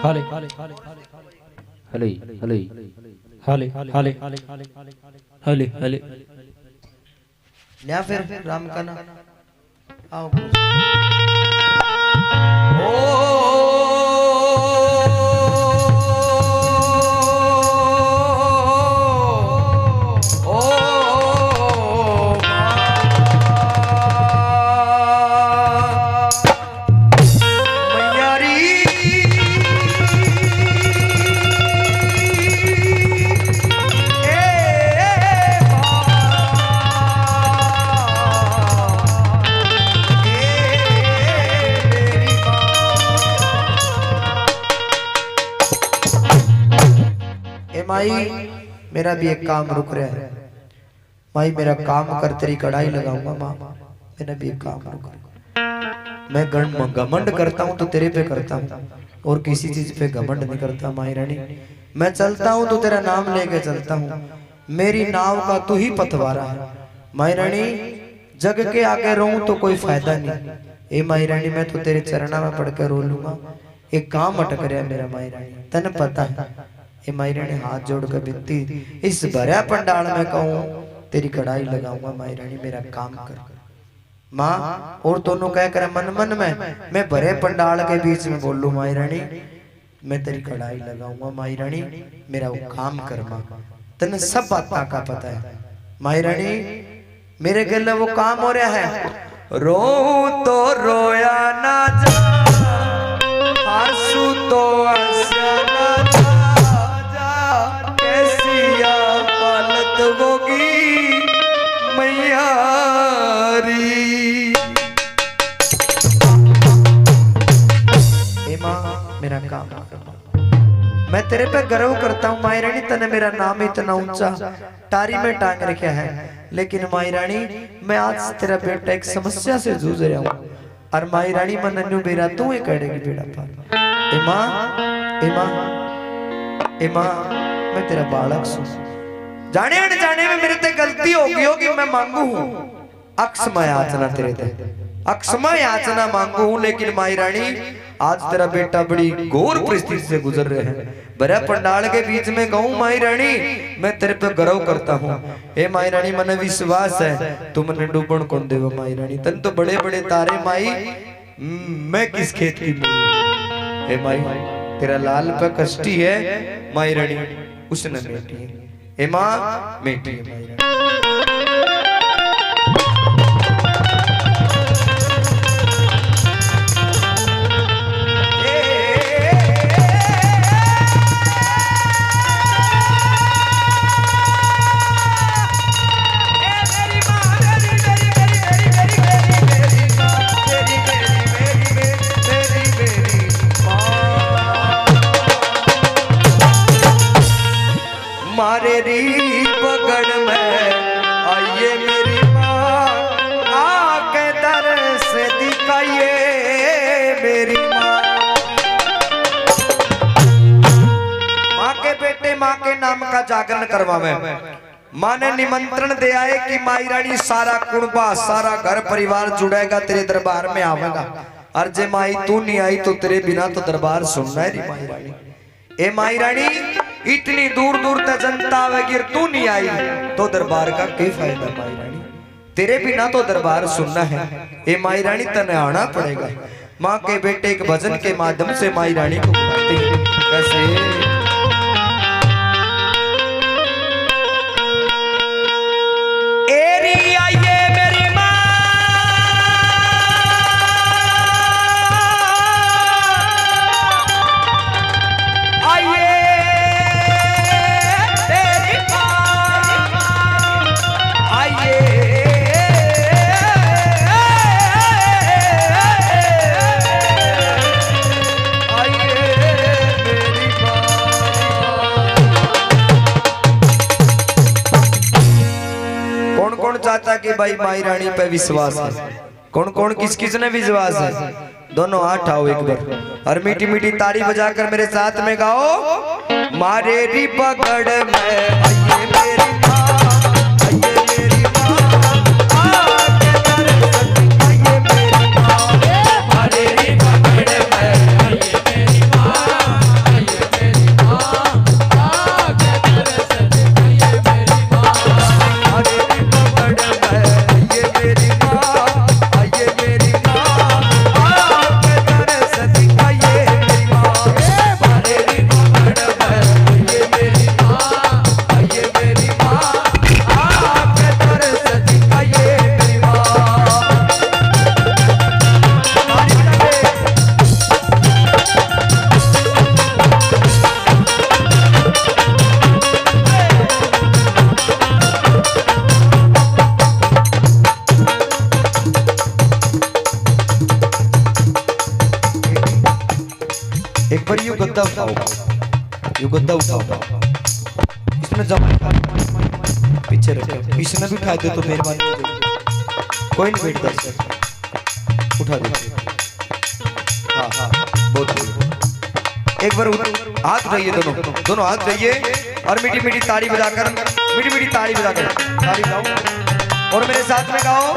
हाले हले हले हाले हाले हाले हाले लिया फिर राम का नाम आओ माई मेरा भी एक काम रुक रहा है। माई मेरा काम कर तेरी कढ़ाई लगाऊंगा माँ, मेरा भी एक काम रुक रहा है। मैं घमंड करता हूँ तो तेरे पे करता हूँ और किसी चीज पे घमंड नहीं करता माई रानी। मैं चलता हूँ तो तेरा नाम लेके चलता हूँ, मेरी नाव का तू ही पथवारा है माई रानी। जग के आगे रहूं तो कोई फायदा नहीं। ए माई रानी मैं तो तेरे चरणा में पढ़कर रो लूंगा, एक काम अटक रहा है मेरा माई रानी, तने पता है। हे माई रानी हाथ जोड़ कर बिनती, इस भरा पंडाल में कहूँ तेरी कढ़ाई लगाऊंगा माई रानी, मेरा काम कर माँ। और दोनों कह कर मन मन में मैं भरे पंडाल के बीच में बोलूं माई रानी मैं तेरी कढ़ाई लगाऊंगा माई रानी, मेरा वो काम कर माँ। तने सब बात का पता है माई रानी, मेरे गले वो काम हो रहा है। रो तो रोया ना जा, आंसू तो आंसिया ना जा, कैसिया हालत होगी मैयारी। ए माँ मेरा काम कर, मैं तेरे पे गर्व करता हूँ माई रानी। तने मेरा नाम इतना ऊंचा टारी में टांग रखा है, लेकिन माई रानी मैं आज तेरा बेटा एक समस्या से जूझ रहा हूँ और माई रानी मन अन्यू बेरा तू ही करेगी बेड़ा पार। ए माँ ए माँ ए माँ मैं तेरा बालक सुन, जाने अनजाने में मेरे ते गलती होगी मैं मांगू हूँ अक्षमा याचना, तेरे ते अक्षमा याचना मांगू हूँ। लेकिन माई रानी आज तेरा बेटा बड़ी घोर परिस्थिति से गुजर रहे हैं, भरा पंडाल के बीच में कहूँ माई रानी मैं तेरे पे गर्व करता हूँ। हे माई रानी मने विश्वास है तू मने डूबण कौन देव माई रानी, तन तो बड़े बड़े तारे माई, मैं किस खेत की मूली। हे माई तेरा लाल पे कष्टी है माई रानी, उसने मेटी है। हे माँ मेटी है माई रानी। मारे री पगड़ में आइए मेरी माँ, आके दर से दिखाइए मेरी माँ। माँ के बेटे माँ के नाम का जागरण करवावे। माँ ने निमंत्रण दे आए कि माई रानी सारा कुणबा सारा घर परिवार जुड़ेगा तेरे दरबार में आवेगा, और जे माई तू नहीं आई तो तेरे बिना तो दरबार सुनना है माई रानी। ए माई रानी इतनी दूर दूर तक जनता वगैरह तू नहीं आई तो दरबार का क्या फायदा माई रानी, तेरे बिना तो दरबार सुनना है। ए माई रानी तने आना पड़ेगा। माँ के बेटे एक भजन के माध्यम से माई रानी को बुलाते हैं। कैसे चाहता कि भाई माई रानी पे विश्वास है, कौन कौन किस किस ने विश्वास है, दोनों हाथ आओ एक बार और मीठी मीठी ताड़ी बजाकर मेरे साथ में गाओ। मारे री पगड़ में आइए मेरी माँ, आइए मेरी माँ, आके दर्शन आइए मेरी माँ। मारे री पगड़ में आइए मेरी माँ, गद्दा उठाओ, यो गद्दा उठाओ, इसमें जम पीछे रखो, इसने भी उठा दे तो मेहरबानी कोई नहीं बैठ दर्शक उठा दे। हाँ हाँ बहुत एक बार हाथ उठाइए, दोनों हाथ उठाइए और मीठी मीठी ताली बजाकर ताली बजाओ और मेरे साथ में गाओ,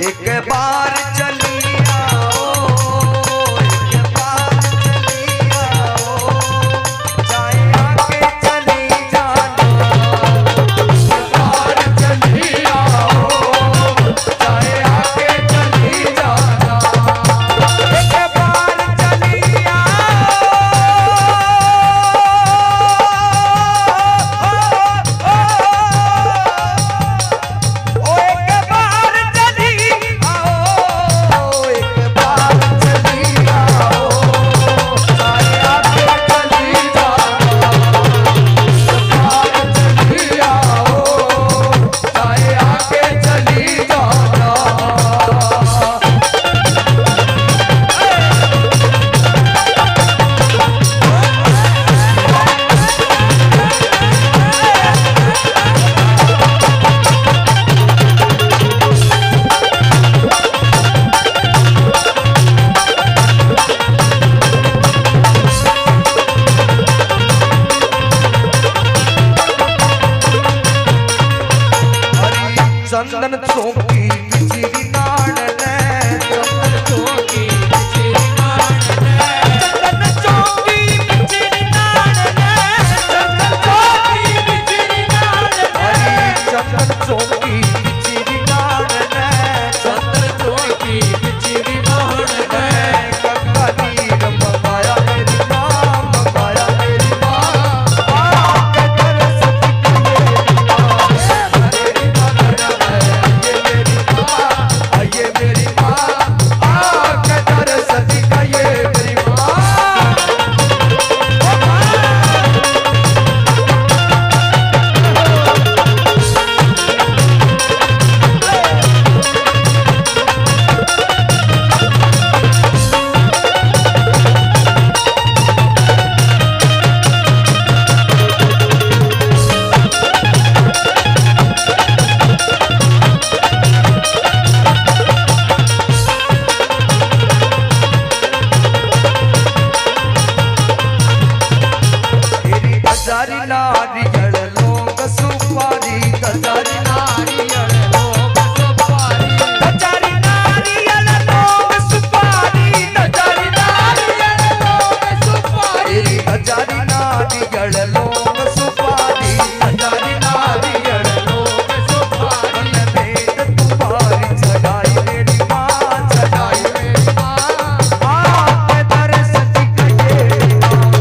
एक बार चली आओ, एक बार चली आओ, चाहे आके चली जाना, एक बार चली आओ, चाहे आके चली जाना, एक बार चली चंदन चौकी बिजली नाड़ ने, चंदन चौकी बिजली नाड़ ने, चंदन चौकी बिजली नाड़ ने, चंदन चौकी बिजली नाड़ ने, चंदन चौकी बिजली नाड़ ने, चंदन चौकी बिजली नाड़ ने, गंगा नीर मंगाया मेरी माँ, मंगाया मेरी माँ, आके दर्श दिखाए मेरी माँ, आके दर्श दिखाए मेरी माँ। गजारी नारियल लोग सुपारी, गजारी नारियल लोग सुपारी, गजारी नारियल लोग सुपारी, गजारी नारियल लोग सुपारी, गजारी नारियल लोग सुपारी, गजारी नारियल लोग सुपारी, वेद तुम्हारी चढ़ाई मेरी माँ, चढ़ाई मेरी माँ, आके दर्श दिखाए मेरी पकड़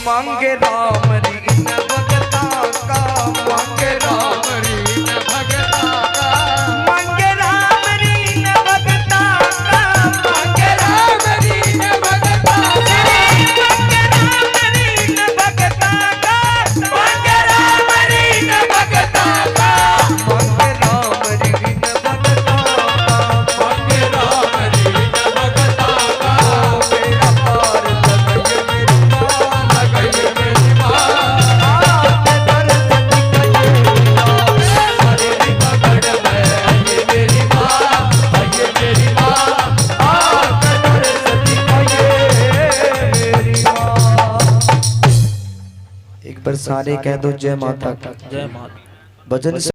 मांगे राम रीन भगता का, मांगे राम रीन भगता का, मांगे राम रीन भगता का, मांगे राम रीन भगता का, मांगे राम रीन भगता का, मांगे राम रीन भगता का, मांगे राम रीन भगता का, मांगे राम रीन भगता का, मेरा पार लगाइए मेरी माँ, लगाइए मेरी माँ, आके दर्श दिखाइए मेरी माँ, पकड़ में आइए मेरी माँ, आइए मेरी माँ, आके दर्श दिखाइए मेरी माँ। एक बार सारे कह दो जय माता की, जय माता। भजन